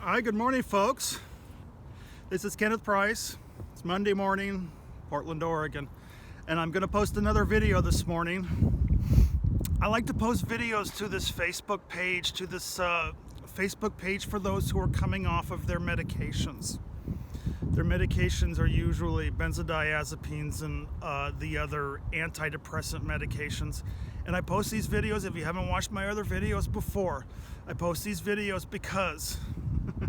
Hi, good morning, folks. This is Kenneth Price. It's Monday morning, Portland, Oregon, and I'm going to post another video this morning. I like to post videos to this Facebook page, for those who are coming off of their medications. Their medications are usually benzodiazepines and the other antidepressant medications. And I post these videos, if you haven't watched my other videos before, I post these videos because,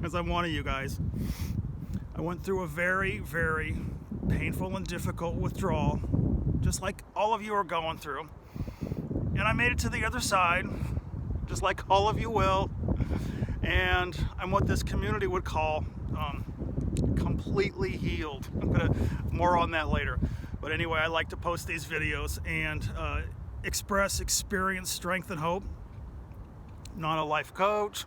as I'm one of you guys, I went through a very, very painful and difficult withdrawal, just like all of you are going through. And I made it to the other side, just like all of you will. And I'm what this community would call completely healed. I'm gonna more on that later. But anyway, I like to post these videos and express experience, strength, and hope. Not a life coach,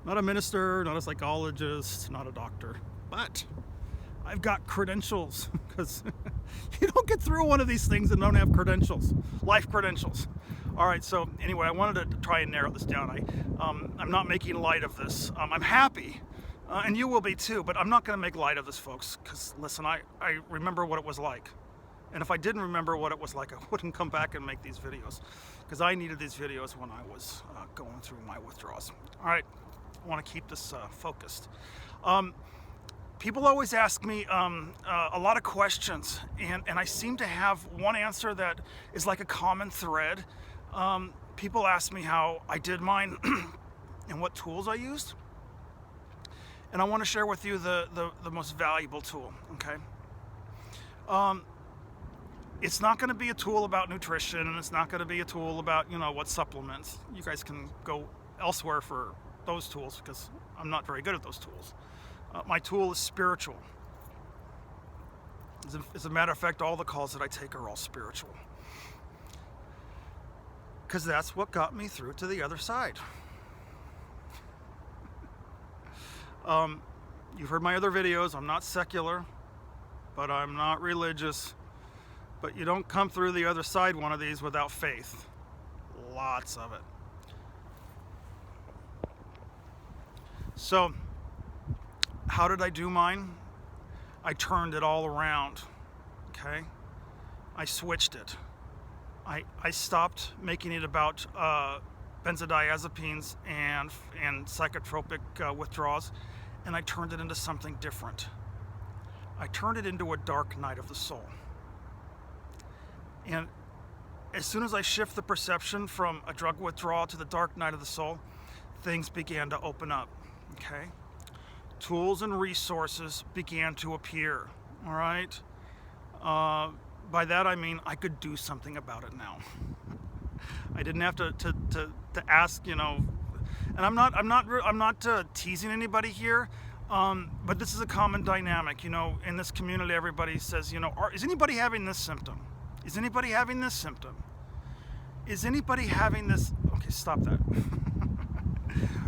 not a minister, not a psychologist, not a doctor, but I've got credentials, because you don't get through one of these things and don't have credentials, life credentials. All right, so anyway, I wanted to try and narrow this down. I'm not making light of this. I'm happy, and you will be too, but I'm not going to make light of this, folks, because listen, I remember what it was like. And if I didn't remember what it was like, I wouldn't come back and make these videos, because I needed these videos when I was going through my withdrawals. All right, I want to keep this focused. People always ask me a lot of questions, and I seem to have one answer that is like a common thread. People ask me how I did mine and what tools I used. And I want to share with you the most valuable tool, okay? It's not going to be a tool about nutrition, and it's not going to be a tool about, what supplements. You guys can go elsewhere for those tools, because I'm not very good at those tools. My tool is spiritual. As a matter of fact, all the calls that I take are all spiritual, because that's what got me through to the other side. You've heard my other videos. I'm not secular, but I'm not religious. But you don't come through the other side one of these without faith. Lots of it. So, how did I do mine? I turned it all around, okay? I switched it. I stopped making it about benzodiazepines and psychotropic withdrawals, and I turned it into something different. I turned it into a dark night of the soul. And as soon as I shift the perception from a drug withdrawal to the dark night of the soul, things began to open up, okay? Tools and resources began to appear, all right? By that I mean I could do something about it now. I didn't have to ask, and I'm not teasing anybody here, but this is a common dynamic, in this community. Everybody says, is anybody having this symptom? Is anybody having this symptom? Is anybody having this? Okay, stop that.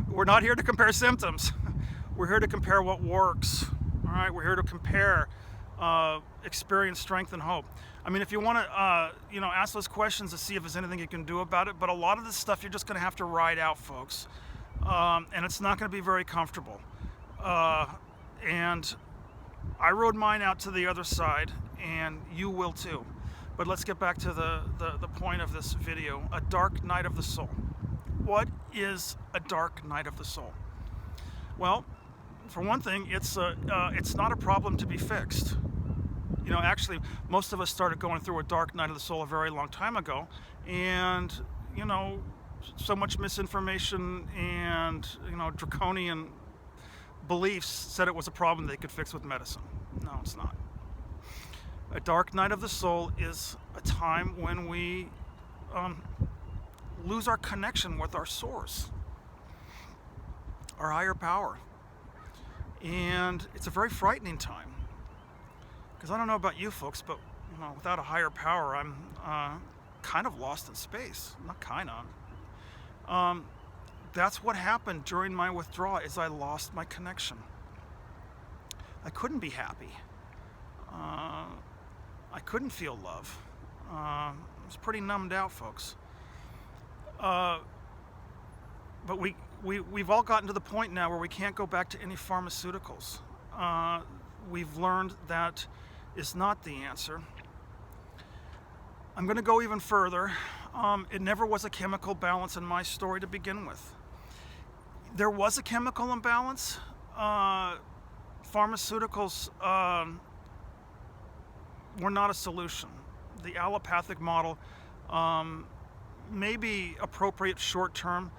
We're not here to compare symptoms. We're here to compare what works. All right, we're here to compare experience, strength, and hope. I mean, if you want to, ask those questions to see if there's anything you can do about it, but a lot of this stuff you're just going to have to ride out, folks. And it's not going to be very comfortable. And I rode mine out to the other side, and you will too. But let's get back to the point of this video. A dark night of the soul. What is a dark night of the soul? Well, for one thing, it's not a problem to be fixed. Actually, most of us started going through a dark night of the soul a very long time ago, and so much misinformation and draconian beliefs said it was a problem they could fix with medicine. No, it's not. A dark night of the soul is a time when we lose our connection with our source, our higher power. And it's a very frightening time. Because I don't know about you folks, but without a higher power, I'm kind of lost in space. Not kind of. That's what happened during my withdrawal, is I lost my connection. I couldn't be happy. I couldn't feel love. I was pretty numbed out, folks. But we've all gotten to the point now where we can't go back to any pharmaceuticals. We've learned that is not the answer. I'm going to go even further. It never was a chemical balance in my story to begin with. There was a chemical imbalance. Pharmaceuticals were not a solution. The allopathic model may be appropriate short term,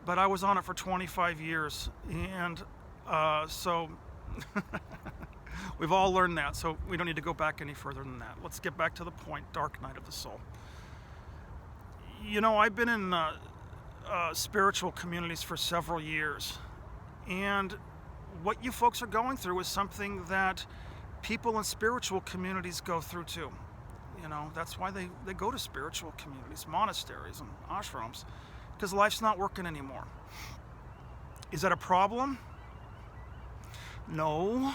but I was on it for 25 years, and so we've all learned that, so we don't need to go back any further than that. Let's get back to the point, dark night of the soul. You know, I've been in spiritual communities for several years, and what you folks are going through is something that people in spiritual communities go through too. You know, that's why they go to spiritual communities, monasteries and ashrams, because life's not working anymore. Is that a problem? No.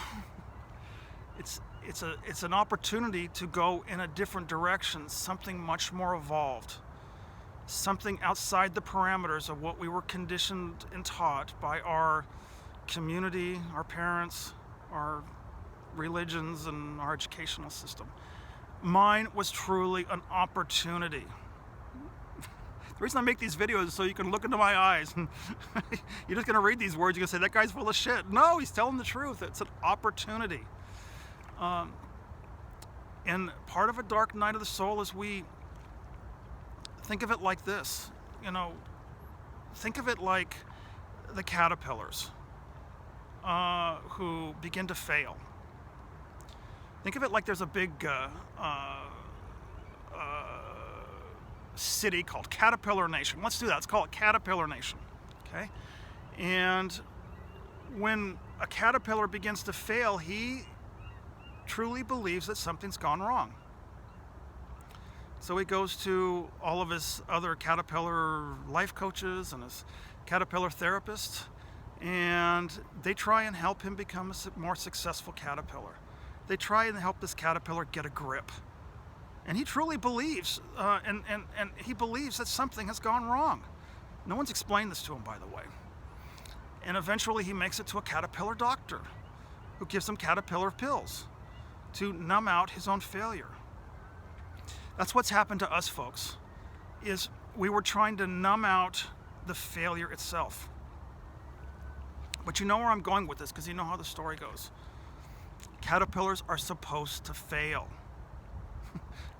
It's an opportunity to go in a different direction, something much more evolved, something outside the parameters of what we were conditioned and taught by our community, our parents, our religions, and our educational system. Mine was truly an opportunity. The reason I make these videos is so you can look into my eyes. You're just going to read these words, you're going to say, that guy's full of shit. No, he's telling the truth. It's an opportunity. And part of a dark night of the soul is we think of it like this. You know, think of it like the caterpillars who begin to fail. Think of it like there's a big city called Caterpillar Nation. Let's do that. Let's call it Caterpillar Nation. Okay? And when a caterpillar begins to fail, he truly believes that something's gone wrong. So he goes to all of his other caterpillar life coaches and his caterpillar therapists, and they try and help him become a more successful caterpillar. They try and help this caterpillar get a grip. And he truly believes, and he believes that something has gone wrong. No one's explained this to him, by the way. And eventually he makes it to a caterpillar doctor who gives him caterpillar pills to numb out his own failure. That's what's happened to us, folks, is we were trying to numb out the failure itself. But you know where I'm going with this, because you know how the story goes. Caterpillars are supposed to fail.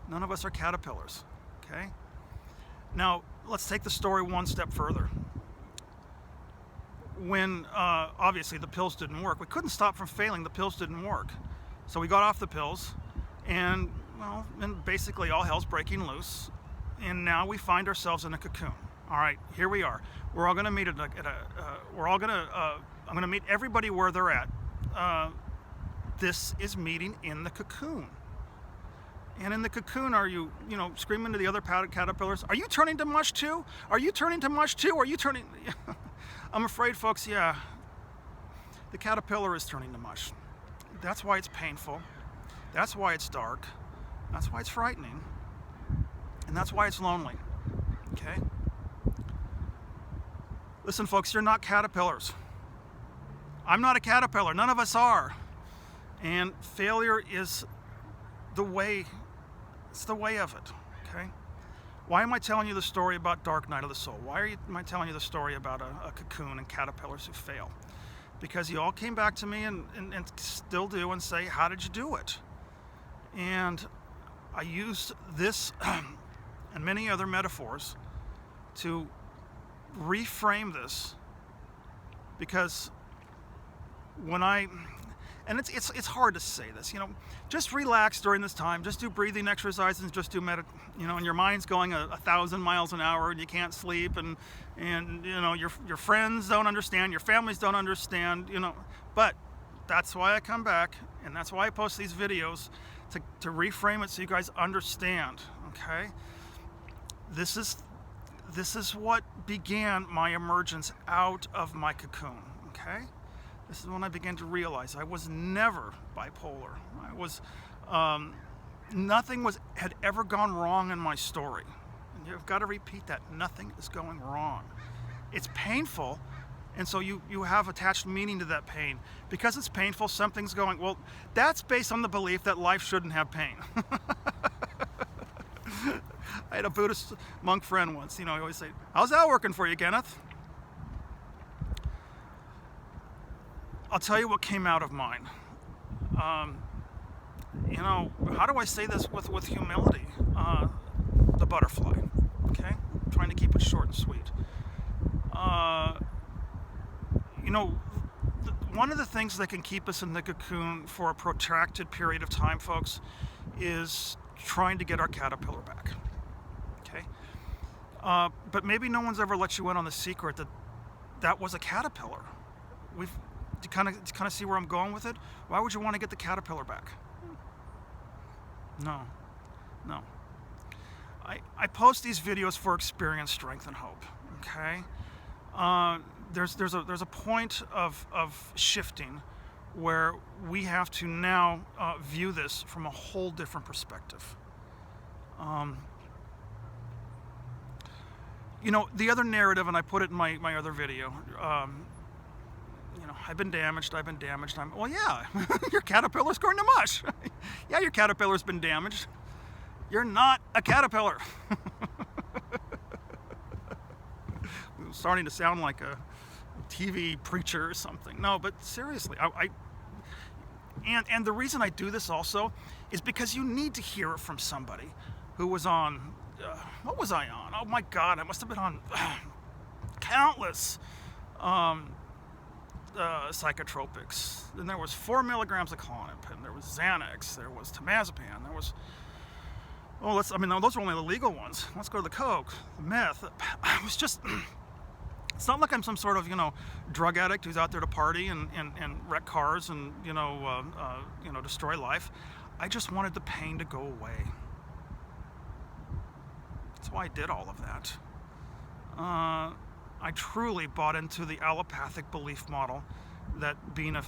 None of us are caterpillars, okay? Now, let's take the story one step further. When, obviously, the pills didn't work, we couldn't stop from failing. The pills didn't work. So we got off the pills, and, well, and basically all hell's breaking loose, and now we find ourselves in a cocoon. All right, here we are. We're all going to meet I'm going to meet everybody where they're at. This is meeting in the cocoon. And in the cocoon, are you screaming to the other caterpillars, are you turning to mush too? Are you turning to mush too? Are you turning? I'm afraid, folks, yeah, the caterpillar is turning to mush. That's why it's painful. That's why it's dark. That's why it's frightening. And that's why it's lonely. Okay? Listen, folks, you're not caterpillars. I'm not a caterpillar. None of us are. And failure is the way. It's the way of it. Okay? Why am I telling you the story about Dark Night of the Soul? Am I telling you the story about a cocoon and caterpillars who fail? Because you all came back to me and still do and say, how did you do it? And I used this and many other metaphors to reframe this, because and it's hard to say this, just relax during this time, just do breathing exercises, just do and your mind's going 1,000 miles an hour and you can't sleep, and your friends don't understand, your families don't understand, but that's why I come back, and that's why I post these videos, to reframe it so you guys understand. Okay, this is what began my emergence out of my cocoon. Okay, this is when I began to realize I was never bipolar. I was nothing had ever gone wrong in my story. And you've got to repeat that. Nothing is going wrong. It's painful, And so you have attached meaning to that pain. Because it's painful, something's going, well, that's based on the belief that life shouldn't have pain. I had a Buddhist monk friend once, he always say, how's that working for you, Kenneth? I'll tell you what came out of mine. How do I say this with humility? The butterfly, okay? I'm trying to keep it short and sweet. One of the things that can keep us in the cocoon for a protracted period of time, folks, is trying to get our caterpillar back, okay? But maybe no one's ever let you in on the secret that was a caterpillar. Do you kind of see where I'm going with it? Why would you want to get the caterpillar back? No. I post these videos for experience, strength, and hope. Okay. There's a point of shifting where we have to now view this from a whole different perspective. The other narrative, and I put it in my other video. I've been damaged. Well, yeah, your caterpillar's going to mush. Yeah, your caterpillar's been damaged. You're not a caterpillar. I'm starting to sound like a TV preacher or something. No, but seriously, and the reason I do this also is because you need to hear it from somebody who was on, what was I on? Oh my God, I must have been on countless psychotropics. Then there was 4 milligrams of Klonopin, there was Xanax, there was Temazepam, there was, those are only the legal ones. Let's go to the coke, the meth. I was just, it's not like I'm some sort of, drug addict who's out there to party and wreck cars and, destroy life. I just wanted the pain to go away. That's why I did all of that. I truly bought into the allopathic belief model that being a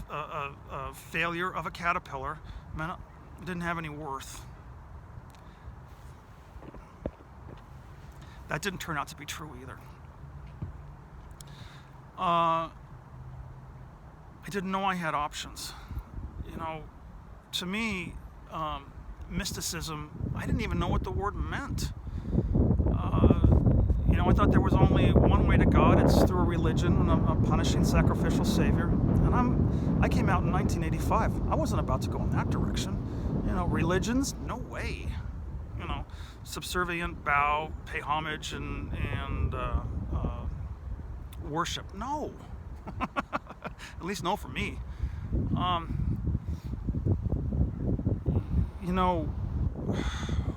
failure of a caterpillar meant it didn't have any worth. That didn't turn out to be true either. I didn't know I had options. To me, mysticism, I didn't even know what the word meant. I thought there was only one way to God. It's through a religion and a punishing sacrificial savior. And I came out in 1985. I wasn't about to go in that direction. Religions, no way. Subservient, bow, pay homage, and worship. No. At least no for me.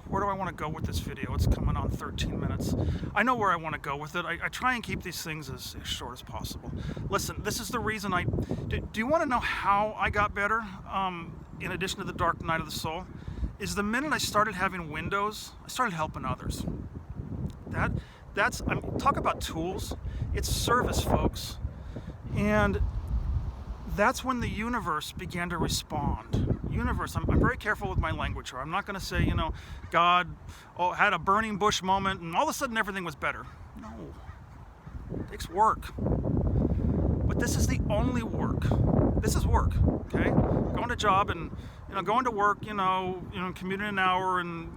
Where do I want to go with this video? It's coming on 13 minutes. I know where I want to go with it. I try and keep these things as short as possible. Listen, this is the reason do you want to know how I got better? In addition to the dark night of the soul, is the minute I started having windows, I started helping others. Talk about tools. It's service, folks. And that's when the universe began to respond. Universe, I'm very careful with my language here. I'm not going to say, God had a burning bush moment and all of a sudden everything was better. No. It takes work. But this is the only work. This is work, okay? Going to job and, going to work, commuting an hour and,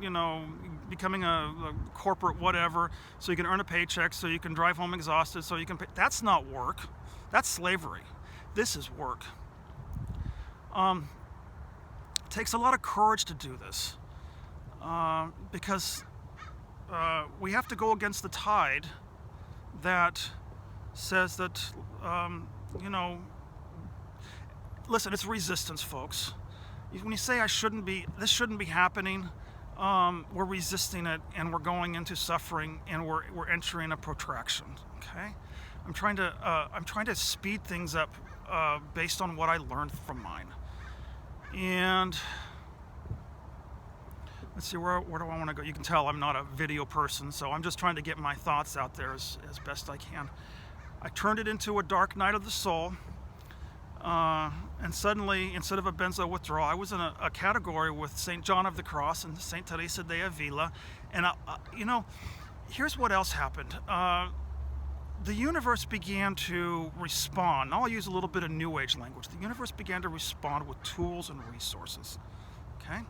becoming a corporate whatever so you can earn a paycheck, so you can drive home exhausted, so you can pay. That's not work. That's slavery. This is work. It takes a lot of courage to do this because we have to go against the tide that says that, listen, it's resistance, folks. When you say this shouldn't be happening, we're resisting it and we're going into suffering and we're entering a protraction. Okay, I'm trying to speed things up based on what I learned from mine. And let's see, where do I want to go? You can tell I'm not a video person, so I'm just trying to get my thoughts out there as best I can. I turned it into a dark night of the soul, and suddenly, instead of a benzo withdrawal, I was in a category with St. John of the Cross and St. Teresa de Avila. And, here's what else happened. the universe began to respond. Now I'll use a little bit of New Age language. The universe began to respond with tools and resources. Okay?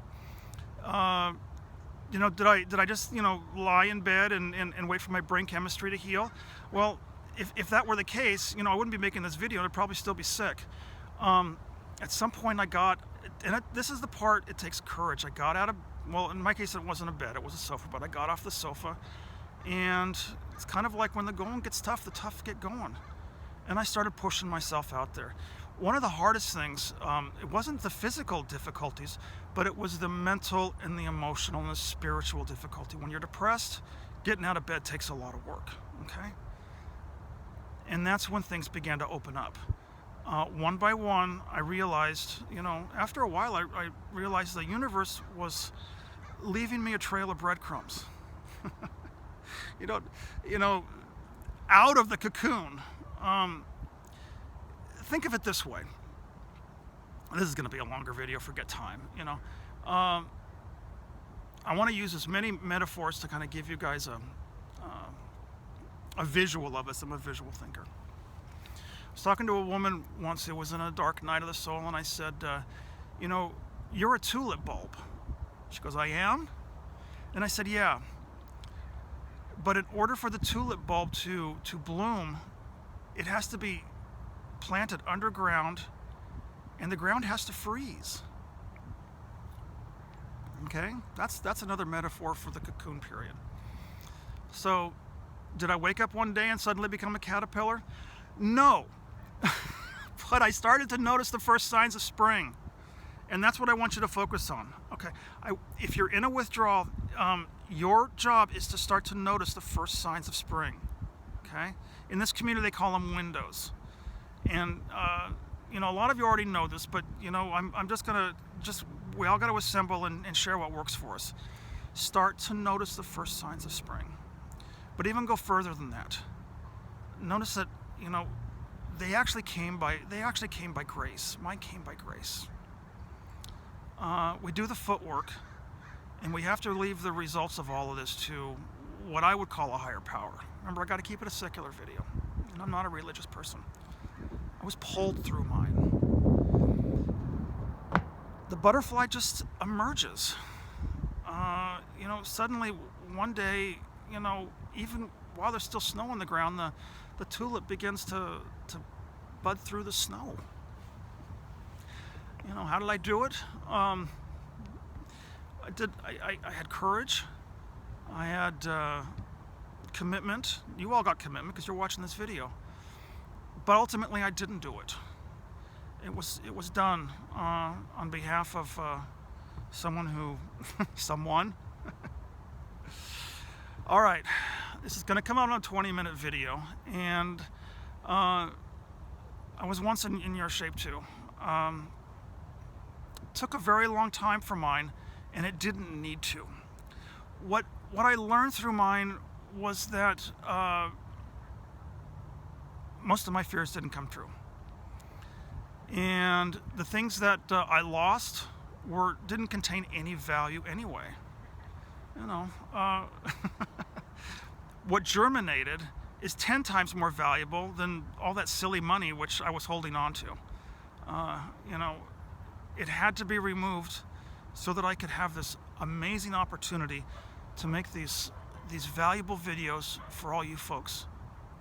Did I just, lie in bed and wait for my brain chemistry to heal? Well, if that were the case, I wouldn't be making this video, and I'd probably still be sick. At some point this is the part, it takes courage. I got out of, well, in my case, it wasn't a bed, it was a sofa, but I got off the sofa, and it's kind of like when the going gets tough, the tough get going. And I started pushing myself out there. One of the hardest things, it wasn't the physical difficulties, but it was the mental and the emotional and the spiritual difficulty. When you're depressed, getting out of bed takes a lot of work, okay? And that's when things began to open up. One by one, I realized, after a while, I realized the universe was leaving me a trail of breadcrumbs. Out of the cocoon. Think of it this way. This is going to be a longer video, forget time, I want to use as many metaphors to kind of give you guys a visual of us. I'm a visual thinker. I was talking to a woman once. It was in a dark night of the soul, and I said, you're a tulip bulb. She goes, I am? And I said, yeah. But in order for the tulip bulb to bloom, it has to be planted underground, and the ground has to freeze. Okay? That's another metaphor for the cocoon period. So, did I wake up one day and suddenly become a caterpillar? No. But I started to notice the first signs of spring. And that's what I want you to focus on. Okay? If you're in a withdrawal, your job is to start to notice the first signs of spring. Okay? In this community, they call them windows. And, a lot of you already know this, but, I'm just going to, we all got to assemble and share what works for us. Start to notice the first signs of spring. But even go further than that. Notice that, they actually came by grace. Mine came by grace. We do the footwork, and we have to leave the results of all of this to what I would call a higher power. Remember, I got to keep it a secular video, and I'm not a religious person. I was pulled through mine. The butterfly just emerges. Suddenly one day, even while there's still snow on the ground, the tulip begins to bud through the snow. How did I do it? I had courage. I had commitment. You all got commitment because you're watching this video. But ultimately, I didn't do it. It was done on behalf of someone. All right, this is going to come out on a 20-minute video, and I was once in your shape too. Took a very long time for mine, and it didn't need to. What I learned through mine was that most of my fears didn't come true. And the things that I lost didn't contain any value anyway. What germinated is 10 times more valuable than all that silly money which I was holding on to. It had to be removed so that I could have this amazing opportunity to make these valuable videos for all you folks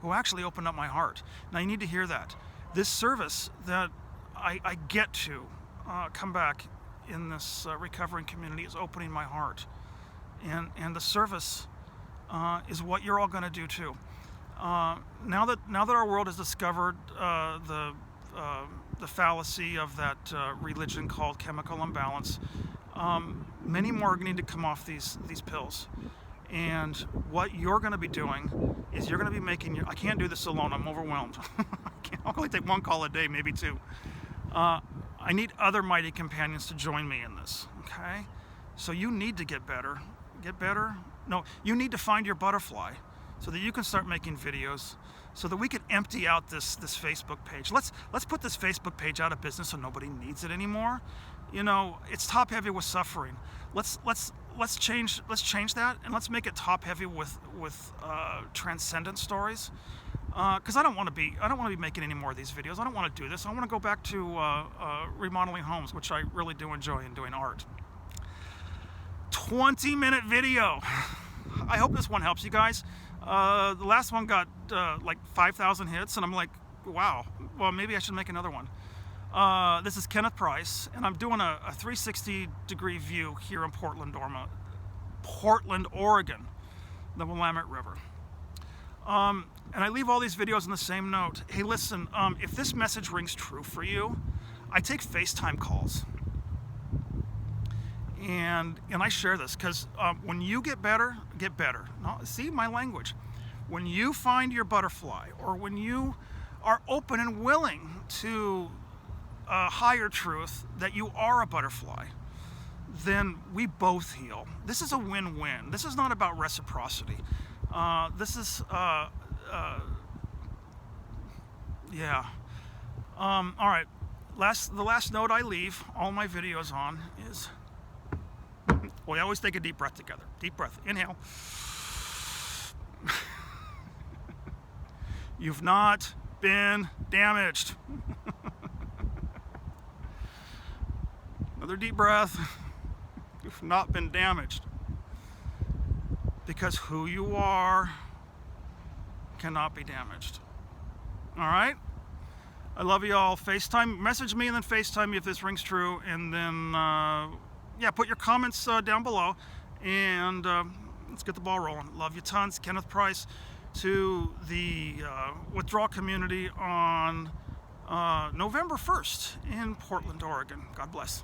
who actually opened up my heart. Now you need to hear that. This service that I get to come back in this recovering community is opening my heart. And the service is what you're all going to do too. Now that our world has discovered the fallacy of that religion called chemical imbalance, many more are going to need to come off these pills. And what you're going to be doing is you're going to be making I can't do this alone. I'm overwhelmed. I'll only take one call a day, maybe two. I need other mighty companions to join me in this. Okay, so you need to get better. Get better? No, you need to find your butterfly so that you can start making videos, so that we can empty out this Facebook page. Let's put this Facebook page out of business so nobody needs it anymore. It's top heavy with suffering. Let's change that, and let's make it top heavy with transcendent stories. because I don't want to be making any more of these videos. I don't want to do this. I want to go back to remodeling homes, which I really do enjoy, and doing art. 20-minute video. I hope this one helps you guys. The last one got like 5,000 hits, and I'm like, wow, well, maybe I should make another one. This is Kenneth Price, and I'm doing a 360-degree view here in Portland, Oregon, the Willamette River. And I leave all these videos in the same note. Hey, listen, if this message rings true for you, I take FaceTime calls. And I share this because when you get better. No, see my language. When you find your butterfly, or when you are open and willing to higher truth that you are a butterfly, then we both heal. This is a win-win. This is not about reciprocity. This is yeah. All right. The last note I leave all my videos on is. We always take a deep breath together. Deep breath. Inhale. You've not been damaged. Another deep breath. You've not been damaged. Because who you are cannot be damaged. All right? I love you all. FaceTime. Message me and then FaceTime me if this rings true. And then... yeah, put your comments down below, and let's get the ball rolling. Love you tons. Kenneth Price, to the withdrawal community on November 1st in Portland, Oregon. God bless.